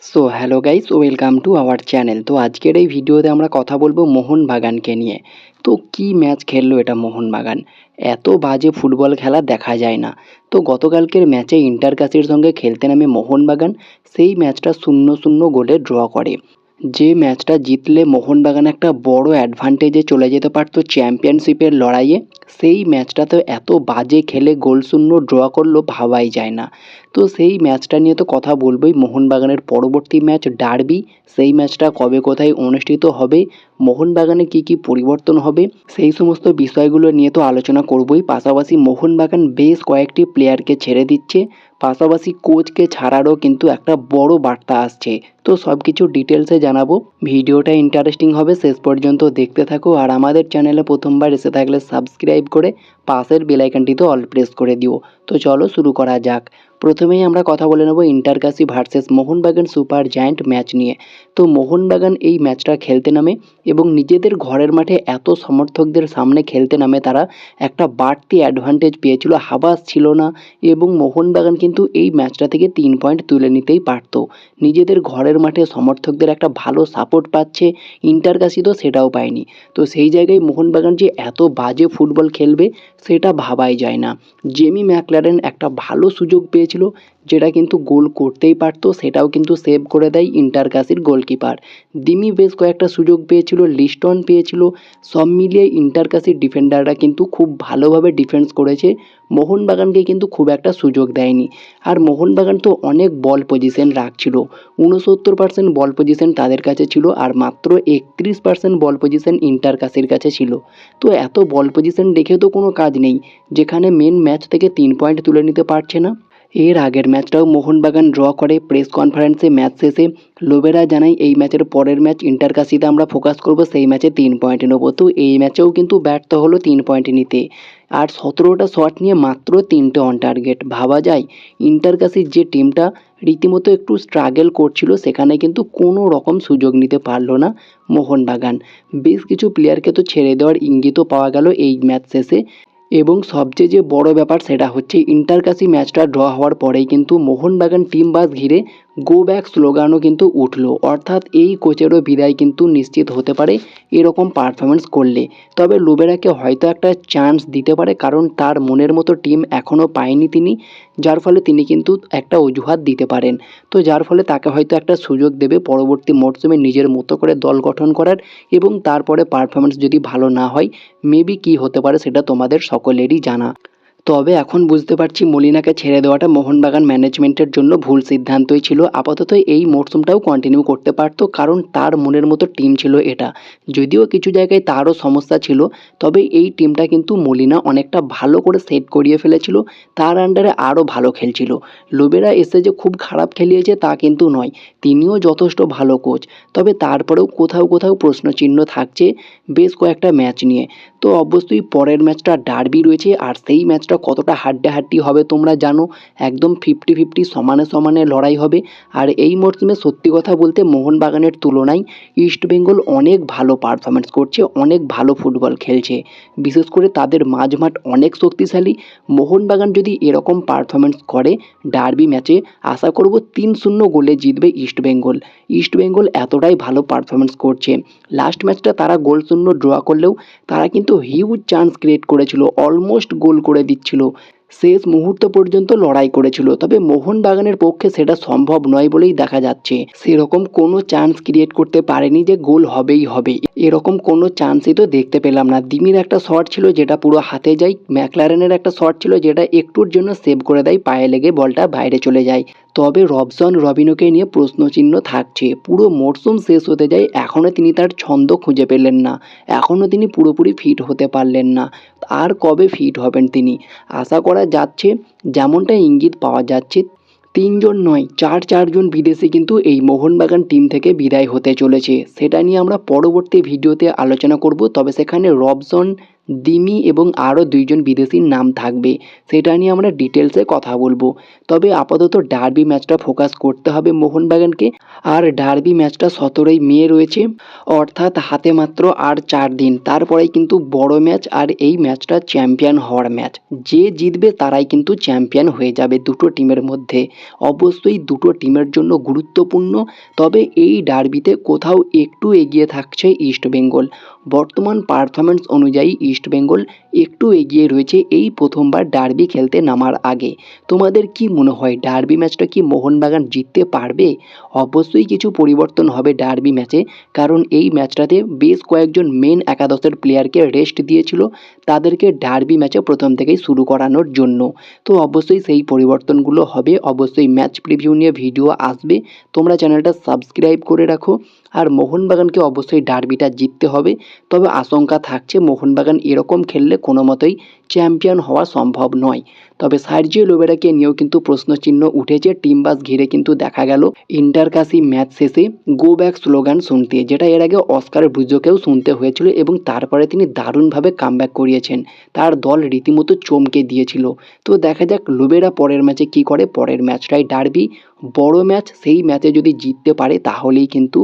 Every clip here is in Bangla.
So hello guys, welcome to our channel. তো আজকের এই ভিডিওতে আমরা কথা বলবো মোহনবাগানকে নিয়ে। তো কি ম্যাচ খেললো এটা মোহনবাগান, এত বাজে ফুটবল খেলা দেখা যায় না। তো গতকালকের ম্যাচে ইন্টার কাসির সঙ্গে খেলতে নামে মোহনবাগান সেই ম্যাচটা 0-0 গোলে ড্র করে। যে ম্যাচটা জিতলে মোহনবাগান একটা বড় অ্যাডভান্টেজে চলে যেতে পারতো চ্যাম্পিয়নশিপের লড়াইয়ে, সেই ম্যাচটাতে এত বাজে খেলে গোল শূন্য ড্র করলো ভাবাই যায় না। তো সেই ম্যাচটা নিয়ে তো কথা বলবোই। মোহনবাগানের পরবর্তী ম্যাচ ডার্বি, সেই ম্যাচটা কবে কোথায় অনুষ্ঠিত হবে, মোহনবাগানে কি কি পরিবর্তন হবে, সেই সমস্ত বিষয়গুলো নিয়ে তো আলোচনা করবই। পাশাপাশি মোহনবাগান বেশ কয়েকটি প্লেয়ারকে ছেড়ে দিচ্ছে, পাশাপাশি কোচকে ছাড়ারও কিন্তু একটা বড় বার্তা আসছে। তো সব কিছু ডিটেলসে জানাবো। ভিডিওটা ইন্টারেস্টিং হবে, শেষ পর্যন্ত দেখতে থাকো। আর আমাদের চ্যানেলে প্রথমবার এসে থাকলে সাবস্ক্রাইব করে পাশের বেল আইকনটিতে অল প্রেস করে দিও। তো চলো শুরু করা যাক। প্রথমেই আমরা কথা বলে নেব Inter Kashi versus Mohun Bagan super giant match নিয়ে। তো মোহনবাগান এই ম্যাচটা খেলতে নামে এবং নিজেদের ঘরের মাঠে এত সমর্থকদের সামনে খেলতে নামে তারা একটা বাড়তি অ্যাডভান্টেজ পেয়েছিল, হাবাস ছিল না। এবং মোহনবাগান কিন্তু এই ম্যাচটা থেকে 3 পয়েন্ট তুলে নিতেই পারতো। নিজেদের ঘরের মাঠে সমর্থকদের একটা ভালো সাপোর্ট পাচ্ছে, ইন্টারকাসি তো সেটাও পায়নি। তো সেই জায়গায় মোহনবাগান যে এত বাজে ফুটবল খেলবে সেটা ভাবাই যায় না। জেমি ম্যাকলারেন একটা ভালো সুযোগ পেয়েছিল, যেটা কিন্তু গোল করতেই পারতো, সেটাও কিন্তু সেভ করে দেয় ইন্টারকাসির গোলকিপার। দিমি বেশ কয়েকটা সুযোগ পেয়েছিল, লিস্টন পেয়েছিল। সব মিলিয়ে ইন্টারকাসির ডিফেন্ডাররা কিন্তু খুব ভালোভাবে ডিফেন্স করেছে, মোহনবাগানকে কিন্তু খুব একটা সুযোগ দেয়নি। আর মোহনবাগান তো অনেক বল পজিশন রাখছিল, 69% বল পজিশন তাদের কাছে ছিল, আর মাত্র 31% বল পজিশন ইন্টারকাসির কাছে ছিল। তো এত বল পজিশন রেখে তো কোনো কাজ নেই, যেখানে মেন ম্যাচ থেকে 3 পয়েন্ট তুলে নিতে পারছে না। এর আগের ম্যাচটাও মোহনবাগান ড্র করে। প্রেস কনফারেন্সে ম্যাচ শেষে লোবেরা জানায় এই ম্যাচের পরের ম্যাচ ইন্টারকাসিতে আমরা ফোকাস করব, সেই ম্যাচে 3 পয়েন্ট নেব। তো এই ম্যাচেও কিন্তু ব্যর্থ হলো 3 পয়েন্ট নিতে। আর 17টা শট নিয়ে মাত্র 3টে অন টার্গেট। ভাবা যায় ইন্টারকাসির যে টিমটা রীতিমতো একটু স্ট্রাগল করছিল, সেখানে কিন্তু কোনো রকম সুযোগ নিতে পারলো না মোহনবাগান। বেশ কিছু প্লেয়ারকে তো ছেড়ে দেওয়ার ইঙ্গিতও পাওয়া গেল এই ম্যাচ শেষে। এবং সবচেয়ে যে বড় ব্যাপার সেটা হচ্ছে ইন্টারকাসি ম্যাচটা ড্র হওয়ার পরেই কিন্তু মোহনবাগান টিম বাস ঘিরে গো ব্যাক স্লোগানও কিন্তু উঠলো, অর্থাৎ এই কোচেরও বিদায় কিন্তু নিশ্চিত হতে পারে এরকম পারফরমেন্স করলে। তবে লোবেরাকে হয়তো একটা চান্স দিতে পারে, কারণ তার মনের মতো টিম এখনও পায়নি তিনি, যার ফলে তিনি কিন্তু একটা অজুহাত দিতে পারেন। তো যার ফলে তাকে হয়তো একটা সুযোগ দেবে পরবর্তী মরশুমে নিজের মতো করে দল গঠন করার, এবং তারপরে পারফরমেন্স যদি ভালো না হয় মেবি কী হতে পারে সেটা তোমাদের সকলেরই জানা। তবে এখন বুঝতে পারছি মলিনাকে ছেড়ে দেওয়াটা মোহনবাগান ম্যানেজমেন্টের জন্য ভুল সিদ্ধান্তই ছিল। আপাতত এই মরশুমটাও কন্টিনিউ করতে পারতো, কারণ তার মনের মতো টিম ছিল এটা। যদিও কিছু জায়গায় তারও সমস্যা ছিল, তবে এই টিমটা কিন্তু মলিনা অনেকটা ভালো করে সেট করিয়ে ফেলেছিল, তার আন্ডারে আরও ভালো খেলছিল। লোবেরা এসে যে খুব খারাপ খেলিয়েছে তা কিন্তু নয়, তিনিও যথেষ্ট ভালো কোচ। তবে তারপরেও কোথাও কোথাও প্রশ্নচিহ্ন থাকছে বেশ কয়েকটা ম্যাচ নিয়ে। তো অবশ্যই পরের ম্যাচটা ডার্বি রয়েছে, আর সেই ম্যাচটা কতটা হাড্ডাহাড্ডি হবে তোমরা জানো, একদম 50-50 সমানে সমানে লড়াই হবে। আর এই মরশুমে সত্যি কথা বলতে মোহনবাগানের তুলনায় ইস্টবেঙ্গল অনেক ভালো পারফরমেন্স করছে, অনেক ভালো ফুটবল খেলছে। বিশেষ করে তাদের মাঝমাঠ অনেক শক্তিশালী। মোহনবাগান যদি এরকম পারফরমেন্স করে ডার্বি ম্যাচে, আশা করব 3-0 গোলে জিতবে ইস্টবেঙ্গল। ইস্টবেঙ্গল এতটাই ভালো পারফরমেন্স করছে। লাস্ট ম্যাচটা তারা গোল শূন্য ড্র করলেও তারা কিন্তু হিউজ চান্স ক্রিয়েট করেছিল, অলমোস্ট গোল করে দিচ্ছিল, শেষ মুহূর্ত পর্যন্ত লড়াই করেছিল। তবে মোহনবাগানের পক্ষে সেটা সম্ভব নয় বলেই দেখা যাচ্ছে, সেরকম কোনো চান্স ক্রিয়েট করতে পারেনি যে গোল হবেই হবে, এরকম কোনো চান্সই তো দেখতে পেলাম না। দিমির একটা শট ছিল যেটা পুরো হাতে যায়, ম্যাকলারেনের একটা শট ছিল যেটা একটুর জন্য সেভ করে দেয়, পায়ে লেগে বলটা বাইরে চলে যায়। তবে রবসন রবিনোকে নিয়ে প্রশ্নচিহ্ন থাকছে। পুরো মরশুম শেষ হতে যায়, এখনও তিনি তার ছন্দ খুঁজে পেলেন না, এখনও তিনি পুরোপুরি ফিট হতে পারলেন না। আর কবে ফিট হবেন তিনি? আশা করা যাচ্ছে, যেমনটা ইঙ্গিত পাওয়া যাচ্ছে, 3জন নয় 4জন বিদেশি কিন্তু এই মোহনবাগান টিম থেকে বিদায় হতে চলেছে। সেটা নিয়ে আমরা পরবর্তী ভিডিওতে আলোচনা করব। তবে সেখানে রবসন, দিমি এবং আরও 2 জন বিদেশির নাম থাকবে, সেটা নিয়ে আমরা ডিটেলসে কথা বলবো। তবে আপাতত ডার্বি ম্যাচটা ফোকাস করতে হবে মোহনবাগানকে। আর ডার্বি ম্যাচটা 17ই মে রয়েছে, অর্থাৎ হাতে মাত্র আর 4 দিন, তারপরেই কিন্তু বড় ম্যাচ। আর এই ম্যাচটা চ্যাম্পিয়ন হওয়ার ম্যাচ, যে জিতবে তারাই কিন্তু চ্যাম্পিয়ন হয়ে যাবে দুটো টিমের মধ্যে। অবশ্যই দুটো টিমের জন্য গুরুত্বপূর্ণ। তবে এই ডার্বিতে কোথাও একটু এগিয়ে থাকছে ইস্টবেঙ্গল। বর্তমান পারফরম্যান্স অনুযায়ী ইস্টবেঙ্গল একটু এগিয়ে রয়েছে এই প্রথমবার ডার্বি খেলতে নামার আগে। তোমাদের কি মনে হয় ডার্বি ম্যাচটা কি মোহনবাগান জিততে পারবে? অবশ্যই কিছু পরিবর্তন হবে ডার্বি ম্যাচে, কারণ এই ম্যাচটাতে বেশ কয়েকজন মেন একাদশের প্লেয়ারকে রেস্ট দিয়েছিল তাদেরকে ডার্বি ম্যাচে প্রথম থেকেই শুরু করানোর জন্য। তো অবশ্যই সেই পরিবর্তনগুলো হবে। অবশ্যই ম্যাচ প্রিভিউ নিয়ে ভিডিও আসবে, তোমরা চ্যানেলটা সাবস্ক্রাইব করে রাখো। আর মোহনবাগানকে অবশ্যই ডার্বিটা জিততে হবে। তবে আশঙ্কা থাকছে মোহনবাগান এরকম খেললে কোনো মতেই চ্যাম্পিয়ন হওয়া সম্ভব নয়। তবে সার্জিও লোবেরাকে নিয়েও কিন্তু প্রশ্নচিহ্ন উঠেছে। টিম বাস ঘিরে কিন্তু দেখা গেল ইন্টারকাশি ম্যাচ শেষে গো ব্যাক স্লোগান শুনতে, যেটা এর আগে অস্কার ব্রুজোকেও শুনতে হয়েছিল এবং তারপরে তিনি দারুণভাবে কামব্যাক করিয়েছেন। তার দল রীতিমতো চমকে দিয়েছিল। তো দেখা যাক লোবেরা পরের ম্যাচে কি করে। পরের ম্যাচটাই ডার্বি, বড় ম্যাচ, সেই ম্যাচে যদি জিততে পারে তাহলেই কিন্তু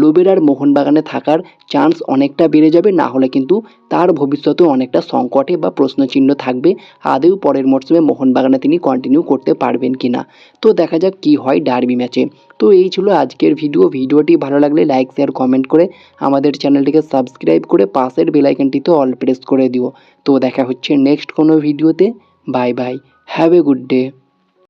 লোবেরার মোহনবাগানে থাকার চান্স অনেকটা বেড়ে যাবে। না হলে কিন্তু তার ভবিষ্যতেও অনেকটা সংকটে বা প্রশ্নচিহ্ন থাকবে, আদৌ পরের মরশুমে মোহনবাগানে তিনি কন্টিনিউ করতে পারবেন কি না। তো দেখা যাক কি হয় ডার্বি ম্যাচে। তো এই ছিল আজকের ভিডিওটি ভালো লাগলে লাইক শেয়ার কমেন্ট করে আমাদের চ্যানেলটিকে সাবস্ক্রাইব করে পাশের বেল আইকনটিতে অল প্রেস করে দিও। তো দেখা হচ্ছে নেক্সট কোনো ভিডিওতে। Bye bye, have a good day.